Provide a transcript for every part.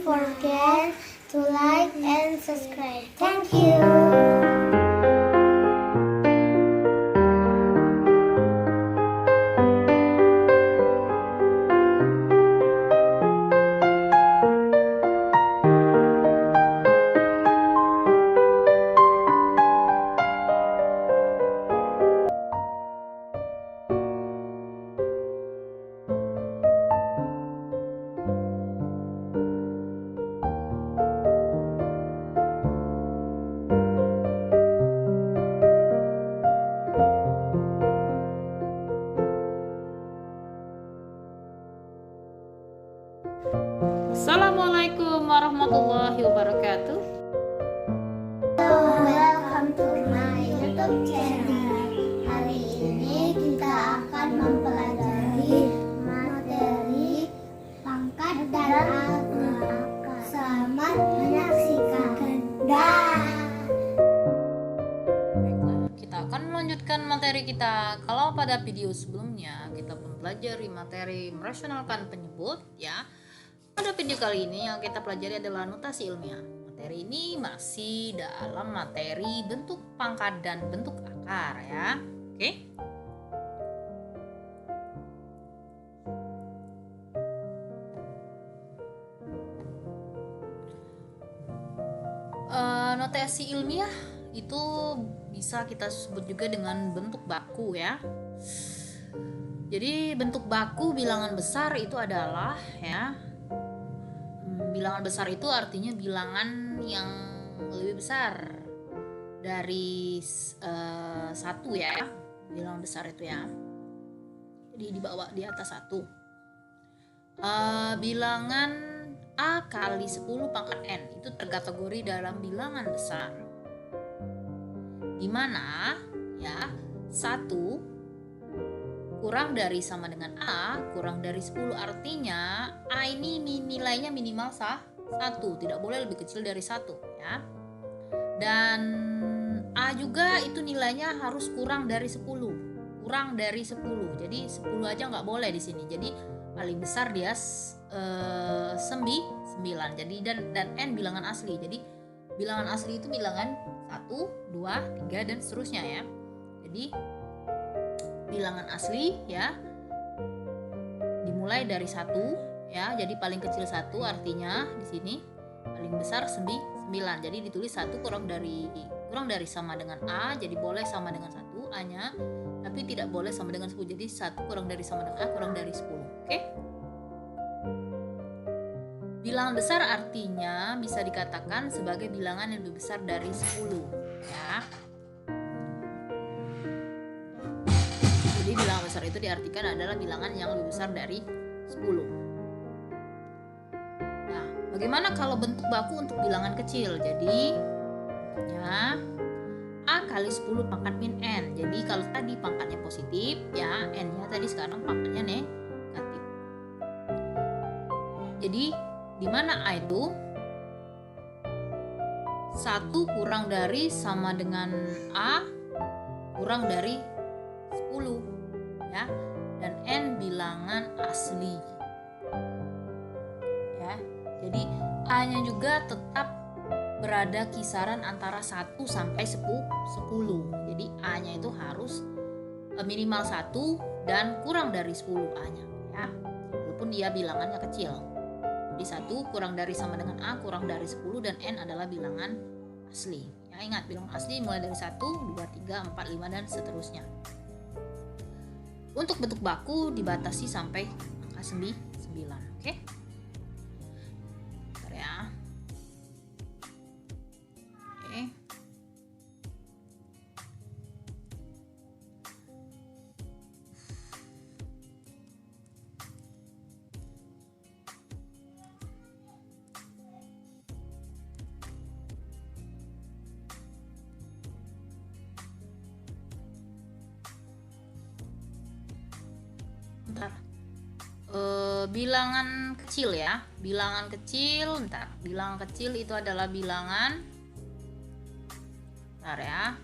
forget to like and subscribe. Thank you. Assalamualaikum warahmatullahi wabarakatuh. Welcome to my YouTube channel. Hari ini kita akan mempelajari materi pangkat dan angka. Selamat menyaksikan. Baiklah, kita akan melanjutkan materi kita. Kalau pada video sebelumnya kita mempelajari materi merasionalkan penyebut, ya. Pada video kali ini yang kita pelajari adalah notasi ilmiah. Materi ini masih dalam materi bentuk pangkat dan bentuk akar, ya. Oke. Notasi ilmiah itu bisa kita sebut juga dengan bentuk baku, ya. Jadi bentuk baku bilangan besar itu adalah, ya, bilangan besar itu artinya bilangan yang lebih besar dari satu, ya. Bilangan besar itu, ya. Jadi di bawah, di atas satu. Bilangan A kali 10 pangkat N itu terkategori dalam bilangan besar. Dimana, ya, 1 kurang dari sama dengan A kurang dari 10 artinya A ini nilainya minimal 1, tidak boleh lebih kecil dari 1, ya. Dan A juga itu nilainya harus kurang dari 10. Jadi 10 aja nggak boleh di sini. Jadi paling besar dia 9. Jadi dan N bilangan asli. Jadi bilangan asli itu bilangan 1, 2, 3 dan seterusnya, ya. Jadi bilangan asli, ya, dimulai dari 1, ya. Jadi paling kecil 1 artinya di sini paling besar 9. Jadi ditulis 1 kurang dari sama dengan A. Jadi boleh sama dengan 1 A-nya, tapi tidak boleh sama dengan 10. Jadi 1 kurang dari sama dengan A kurang dari 10. Oke? Bilangan besar artinya bisa dikatakan sebagai bilangan yang lebih besar dari 10, ya. Jadi bilangan besar itu diartikan adalah bilangan yang lebih besar dari 10. Nah, bagaimana kalau bentuk baku untuk bilangan kecil? Jadi, ya, A kali 10 pangkat min N. Jadi kalau tadi pangkatnya positif, ya, N-nya tadi sekarang pangkatnya negatif. Jadi, di mana A itu 1 kurang dari sama dengan A kurang dari 10, ya, dan N bilangan asli, ya. Jadi A-nya juga tetap berada kisaran antara 1 sampai 10. Jadi A-nya itu harus minimal 1 dan kurang dari 10 A-nya, ya. Walaupun dia bilangannya kecil. Jadi 1 kurang dari sama dengan A kurang dari 10 dan N adalah bilangan asli. Ya, ingat bilangan asli mulai dari 1, 2, 3, 4, 5 dan seterusnya. Untuk bentuk baku dibatasi sampai angka 9, oke? Bentar, ya. Oke. Bentar. Bilangan kecil, ya. Bilangan kecil itu adalah bilangan, bentar, ya.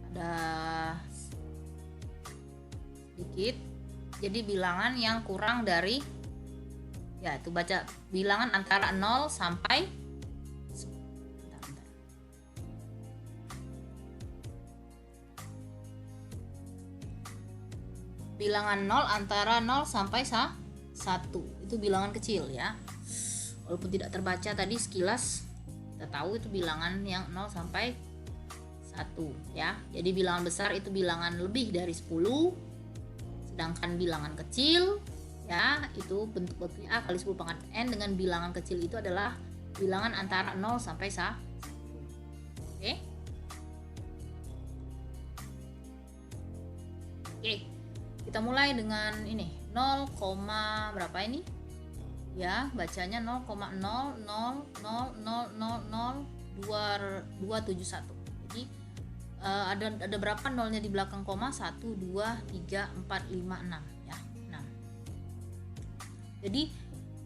Ada sedikit. Jadi bilangan yang kurang dari Ya, itu baca bilangan antara 0 sampai bentar. Bilangan 0 antara 0 sampai 1. Itu bilangan kecil ya. Walaupun tidak terbaca tadi sekilas, kita tahu itu bilangan yang 0 sampai 1 ya. Jadi bilangan besar itu bilangan lebih dari 10. Sedangkan bilangan kecil ya, itu bentuk-bentuknya A kali 10 pangkat N dengan bilangan kecil itu adalah bilangan antara 0 sampai 1. Oke. Oke. Kita mulai dengan ini 0, berapa ini? Ya, bacanya 0,000000271. Jadi ada berapa nolnya di belakang koma? 1, 2, 3, 4, 5, 6 ya. 6. Jadi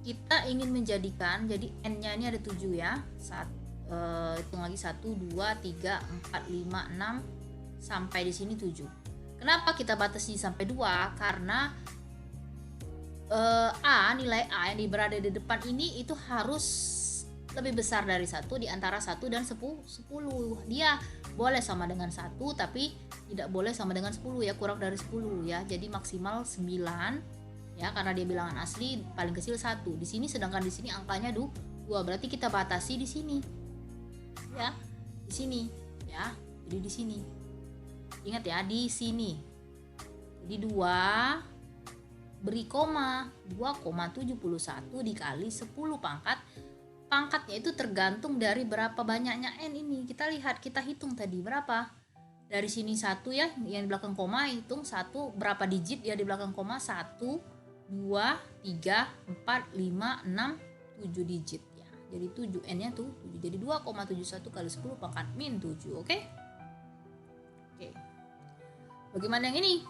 kita ingin menjadikan, jadi n-nya ini ada 7 ya. Hitung lagi 1, 2, 3, 4, 5, 6 sampai di sini 7. Kenapa kita batasi sampai 2? Karena nilai A yang berada di depan ini itu harus lebih besar dari 1, di antara 1 dan 10. Dia boleh sama dengan 1 tapi tidak boleh sama dengan 10 ya, kurang dari 10 ya. Jadi maksimal 9 ya, karena dia bilangan asli, paling kecil 1. Di sini, sedangkan di sini angkanya 2, berarti kita batasi di sini. Ya, di sini ya. Jadi di sini. Ingat ya, di sini. Jadi 2 beri koma, 2,71 dikali 10 pangkat. Pangkatnya itu tergantung dari berapa banyaknya n ini. Kita lihat, kita hitung tadi berapa. Dari sini 1 ya, yang di belakang koma, hitung 1 berapa digit dia di belakang koma. 1, 2, 3, 4, 5, 6, 7 digit ya. Jadi 7, n-nya tuh 7. Jadi 2,71 kali 10 pangkat min 7, oke? Oke. Bagaimana yang ini?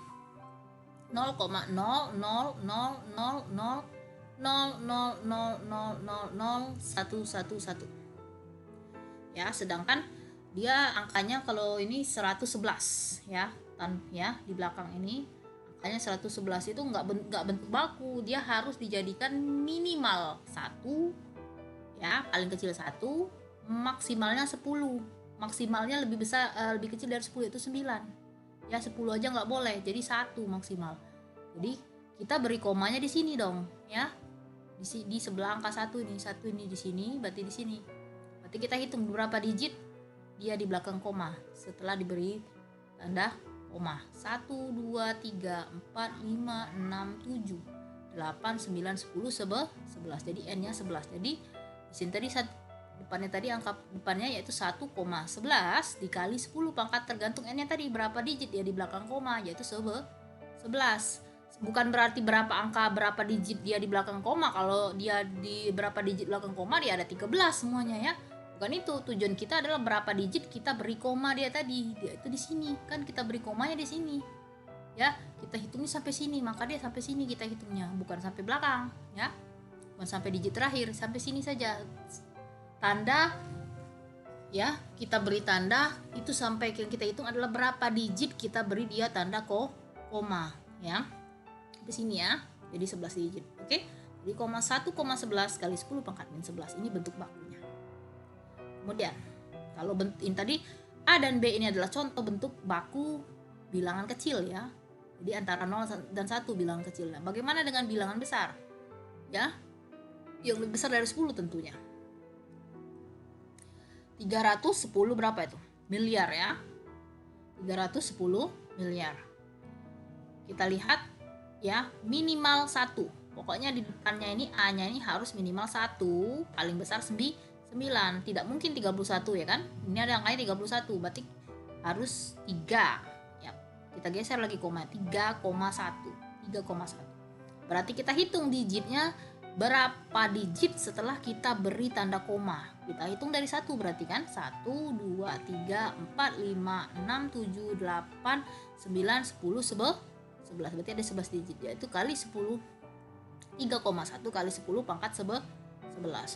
0,0000000001111 ya, sedangkan dia angkanya kalau ini 111 ya, di belakang ini angkanya 111 itu nggak bentuk baku, dia harus dijadikan minimal 1 ya, paling kecil 1, maksimalnya 10, maksimalnya lebih besar, lebih kecil dari 10 itu 9 ya. 10 aja nggak boleh, jadi 1 maksimal. Jadi kita beri komanya di sini dong ya, di sebelah angka 1 ini, 1 ini di sini, berarti di sini. Berarti kita hitung berapa digit dia di belakang koma setelah diberi tanda koma. 1, 2, 3, 4, 5, 6, 7, 8, 9, 10, 11. Jadi n-nya 11. Jadi di sini tadi depannya tadi, angka depannya yaitu 1,11 dikali 10 pangkat, tergantung n-nya tadi berapa digit dia di belakang koma, yaitu 11. Bukan berarti berapa digit dia di belakang koma. Kalau dia di berapa digit belakang koma, dia ada 13 semuanya ya. Bukan itu. Tujuan kita adalah berapa digit kita beri koma dia tadi. Dia itu di sini. Kan kita beri komanya di sini. Ya, kita hitungnya sampai sini, maka dia sampai sini kita hitungnya, bukan sampai belakang ya. Bukan sampai digit terakhir, sampai sini saja. Tanda ya, kita beri tanda itu sampai yang kita hitung adalah berapa digit kita beri dia tanda koma ya, di sini ya. Jadi 11 digit, oke. Jadi 1,11 kali 10 pangkat min 11, ini bentuk bakunya. Kemudian kalau ini tadi A dan B ini adalah contoh bentuk baku bilangan kecil ya. Jadi antara 0 dan 1 bilangan kecil. Nah, bagaimana dengan bilangan besar ya, yang lebih besar dari 10 tentunya. 310 berapa itu? Miliar ya. 310 miliar. Kita lihat ya, minimal 1. Pokoknya di depannya ini A-nya ini harus minimal 1, paling besar 9. Tidak mungkin 31 ya kan? Ini ada angkanya 31, berarti harus 3. Ya, kita geser lagi koma, 3,1. Berarti kita hitung digitnya berapa digit setelah kita beri tanda koma. Kita hitung dari 1 berarti kan, 1, 2, 3, 4, 5, 6, 7, 8, 9, 10, 11. Berarti ada 11 digit, yaitu kali 10. 3,1 kali 10 pangkat 11.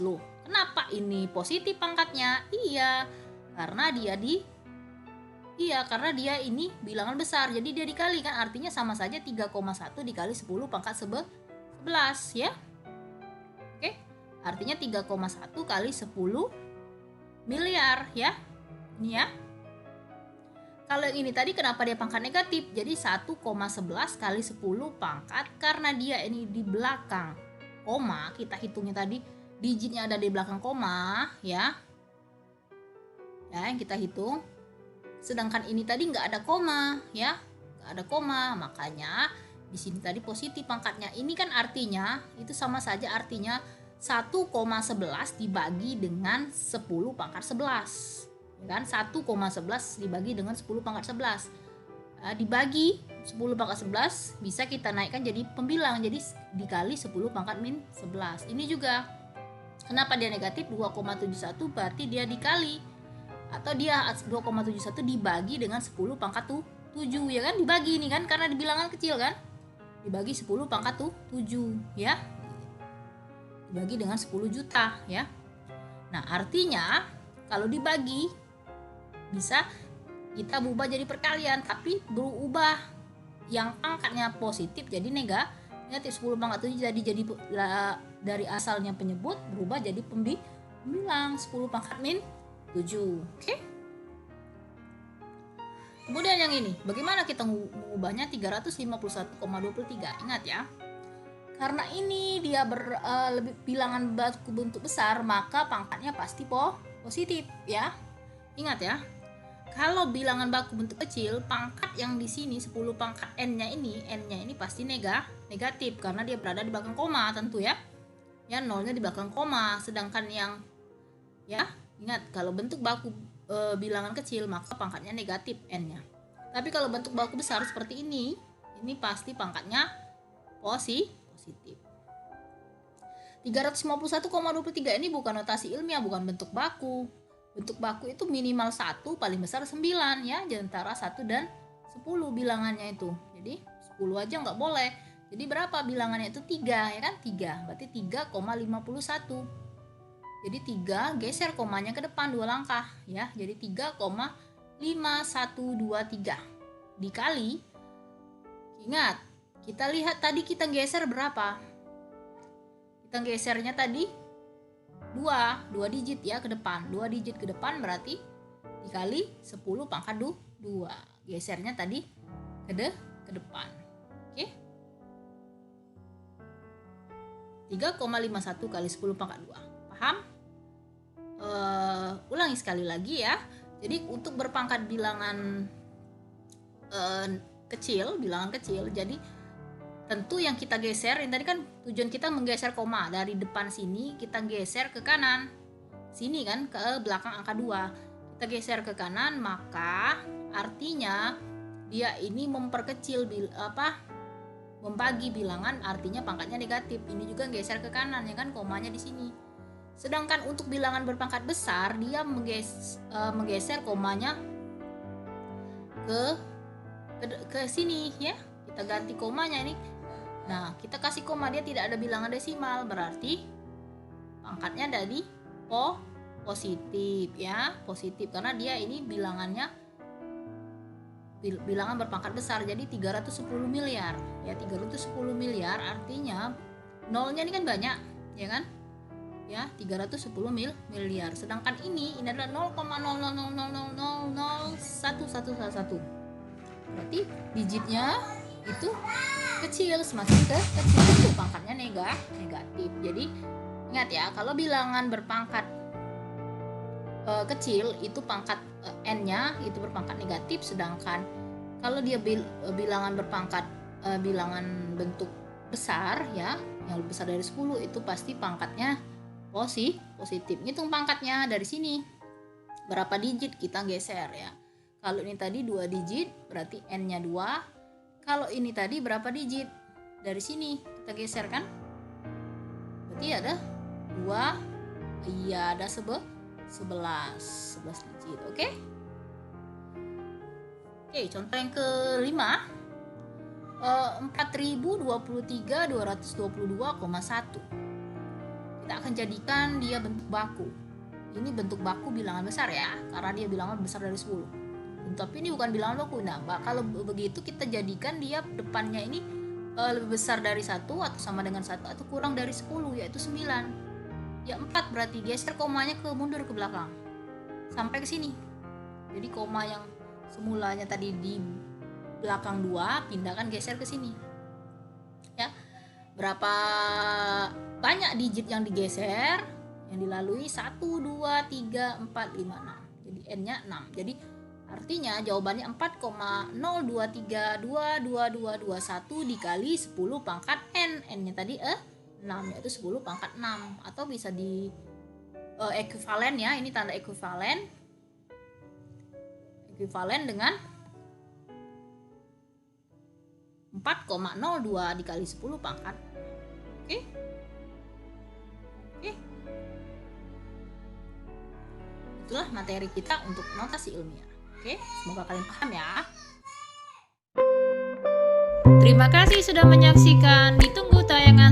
Loh, kenapa ini positif pangkatnya? Karena dia ini bilangan besar, jadi dia dikali kan, artinya sama saja 3,1 dikali 10 pangkat 11 ya. Artinya 3,1 kali 10 miliar ya. Ini ya. Kalau yang ini tadi kenapa dia pangkat negatif? Jadi 1,11 kali 10 pangkat, karena dia ini di belakang koma, kita hitungnya tadi digitnya ada di belakang koma ya. Ya, yang kita hitung. Sedangkan ini tadi nggak ada koma ya. Nggak ada koma, makanya di sini tadi positif pangkatnya. Ini kan artinya itu sama saja, artinya 1,11 dibagi dengan 10 pangkat 11. Ya kan? 1,11 dibagi dengan 10 pangkat 11. Dibagi 10 pangkat 11 bisa kita naikkan jadi pembilang, jadi dikali 10 pangkat min 11. Ini juga kenapa dia negatif? 2,71 berarti dia dikali, atau dia 2,71 dibagi dengan 10 pangkat 7 ya kan, dibagi ini kan karena di bilangan kecil kan, dibagi 10 pangkat 7 ya, dibagi dengan 10 juta ya. Nah artinya kalau dibagi bisa kita ubah jadi perkalian, tapi berubah yang pangkatnya positif jadi negatif 10 pangkat 7 jadi dari asalnya penyebut berubah jadi pembilang 10 pangkat min 7. Oke. Kemudian yang ini, bagaimana kita mengubahnya? 351,23. Ingat ya. Karena ini dia bilangan baku bentuk besar, maka pangkatnya pasti positif ya. Ingat ya. Kalau bilangan baku bentuk kecil, pangkat yang di sini 10 pangkat n-nya ini pasti negatif karena dia berada di belakang koma tentu ya. Ya, nolnya di belakang koma. Sedangkan yang ya, ingat kalau bentuk baku bilangan kecil maka pangkatnya negatif n-nya. Tapi kalau bentuk baku besar seperti ini pasti pangkatnya positif. 351,23 ini bukan notasi ilmiah, bukan bentuk baku. Bentuk baku itu minimal 1, paling besar 9 ya, di antara 1 dan 10 bilangannya itu. Jadi 10 aja nggak boleh. Jadi berapa bilangannya itu? 3 ya kan? 3. Berarti 3,51. Jadi 3 geser komanya ke depan 2 langkah ya. Jadi 3,5123 dikali, ingat kita lihat tadi kita geser berapa? Kita gesernya tadi 2 digit ya ke depan. 2 digit ke depan berarti dikali 10 pangkat 2. Gesernya tadi ke depan. Oke. 3,51 kali 10 pangkat 2. Paham? Ulangi sekali lagi ya. Jadi untuk berpangkat bilangan bilangan kecil, jadi tentu yang kita geser, ini tadi kan tujuan kita menggeser koma dari depan sini, kita geser ke kanan sini kan, ke belakang angka 2 kita geser ke kanan, maka artinya dia ini memperkecil membagi bilangan, artinya pangkatnya negatif. Ini juga geser ke kanan ya kan, komanya di sini. Sedangkan untuk bilangan berpangkat besar dia menggeser komanya ke sini ya, kita ganti komanya ini. Nah, kita kasih koma, dia tidak ada bilangan desimal, berarti pangkatnya dari positif ya, positif karena dia ini bilangan berpangkat besar, jadi 310 miliar ya. 310 miliar artinya nolnya ini kan banyak ya kan ya, 310 miliar. Sedangkan ini adalah 0,000000111, berarti digitnya itu kecil, semakin kecil itu pangkatnya negatif. Jadi ingat ya, kalau bilangan berpangkat kecil itu pangkat n-nya itu berpangkat negatif, sedangkan kalau dia bilangan berpangkat bilangan bentuk besar ya, yang lebih besar dari 10 itu pasti pangkatnya positif. Hitung pangkatnya dari sini berapa digit kita geser ya. Kalau ini tadi 2 digit berarti n-nya 2. Kalau ini tadi berapa digit? Dari sini kita geser kan? Berarti ada 2. Iya, ada 11 digit. Oke? Oke, contoh yang kelima. 4023.222,1. Kita akan jadikan dia bentuk baku. Ini bentuk baku bilangan besar ya, karena dia bilangan besar dari 10. Tapi ini bukan bilangan baku. Nah, kalau begitu kita jadikan dia depannya ini lebih besar dari 1 atau sama dengan 1 atau kurang dari 10, yaitu 9 Ya 4 berarti geser komanya mundur ke belakang sampai ke sini. Jadi koma yang semulanya tadi di belakang 2 pindahkan geser ke sini. Ya. Berapa banyak digit yang digeser, yang dilalui? 1 2 3 4 5 6. Jadi n-nya 6. Jadi artinya jawabannya 4,02322221 dikali 10 pangkat n. N-nya tadi 6, yaitu 10 pangkat 6. Atau bisa di ekuivalen ya, ini tanda ekuivalen. Ekuivalen dengan 4,02 dikali 10 pangkat. Oke. Itulah materi kita untuk notasi ilmiah. Oke, semoga kalian paham ya. Terima kasih sudah menyaksikan. Ditunggu tayangan